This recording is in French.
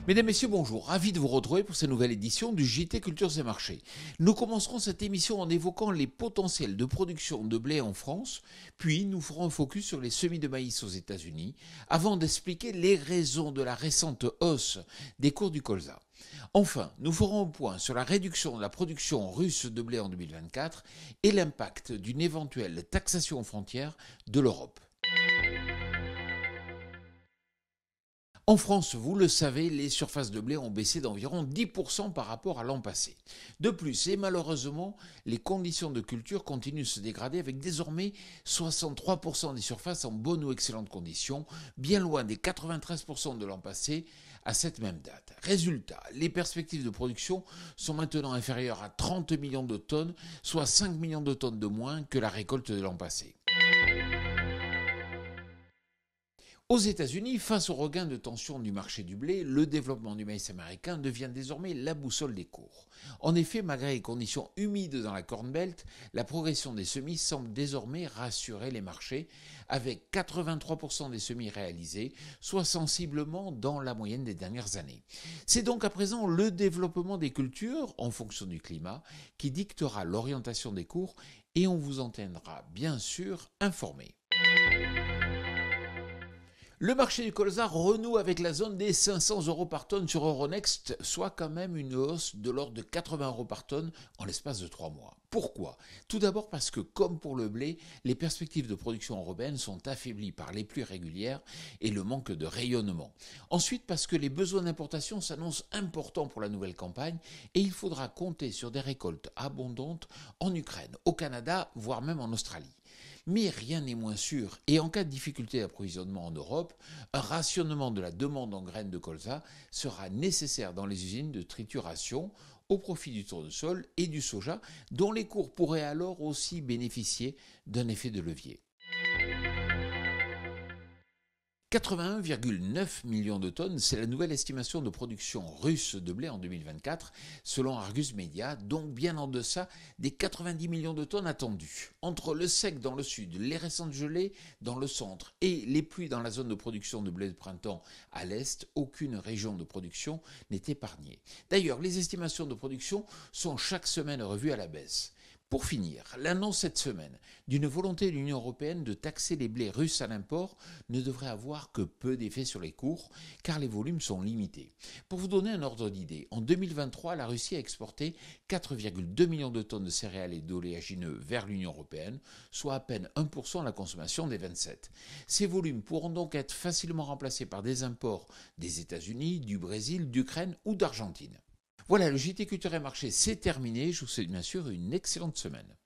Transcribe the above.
Mesdames, Messieurs, bonjour. Ravi de vous retrouver pour cette nouvelle édition du JT Cultures et Marchés. Nous commencerons cette émission en évoquant les potentiels de production de blé en France, puis nous ferons un focus sur les semis de maïs aux États-Unis, avant d'expliquer les raisons de la récente hausse des cours du colza. Enfin, nous ferons un point sur la réduction de la production russe de blé en 2024 et l'impact d'une éventuelle taxation aux frontières de l'Europe. En France, vous le savez, les surfaces de blé ont baissé d'environ 10% par rapport à l'an passé. De plus, et malheureusement, les conditions de culture continuent de se dégrader avec désormais 63% des surfaces en bonnes ou excellentes conditions, bien loin des 93% de l'an passé à cette même date. Résultat, les perspectives de production sont maintenant inférieures à 30 millions de tonnes, soit 5 millions de tonnes de moins que la récolte de l'an passé. Aux États-Unis, face au regain de tension du marché du blé, le développement du maïs américain devient désormais la boussole des cours. En effet, malgré les conditions humides dans la Corn Belt, la progression des semis semble désormais rassurer les marchés, avec 83% des semis réalisés, soit sensiblement dans la moyenne des dernières années. C'est donc à présent le développement des cultures, en fonction du climat, qui dictera l'orientation des cours et on vous en tiendra bien sûr informé. Le marché du colza renoue avec la zone des 500 € par tonne sur Euronext, soit quand même une hausse de l'ordre de 80 € par tonne en l'espace de 3 mois. Pourquoi ? Tout d'abord parce que, comme pour le blé, les perspectives de production européenne sont affaiblies par les pluies régulières et le manque de rayonnement. Ensuite, parce que les besoins d'importation s'annoncent importants pour la nouvelle campagne et il faudra compter sur des récoltes abondantes en Ukraine, au Canada, voire même en Australie. Mais rien n'est moins sûr et en cas de difficulté d'approvisionnement en Europe, un rationnement de la demande en graines de colza sera nécessaire dans les usines de trituration au profit du tournesol et du soja dont les cours pourraient alors aussi bénéficier d'un effet de levier. 81,9 millions de tonnes, c'est la nouvelle estimation de production russe de blé en 2024, selon Argus Media, donc bien en deçà des 90 millions de tonnes attendues. Entre le sec dans le sud, les récentes gelées dans le centre et les pluies dans la zone de production de blé de printemps à l'est, aucune région de production n'est épargnée. D'ailleurs, les estimations de production sont chaque semaine revues à la baisse. Pour finir, l'annonce cette semaine d'une volonté de l'Union européenne de taxer les blés russes à l'import ne devrait avoir que peu d'effet sur les cours, car les volumes sont limités. Pour vous donner un ordre d'idée, en 2023, la Russie a exporté 4,2 millions de tonnes de céréales et d'oléagineux vers l'Union européenne, soit à peine 1% de la consommation des 27. Ces volumes pourront donc être facilement remplacés par des imports des États-Unis, du Brésil, d'Ukraine ou d'Argentine. Voilà, le JT Culture et Marché, c'est terminé. Je vous souhaite bien sûr une excellente semaine.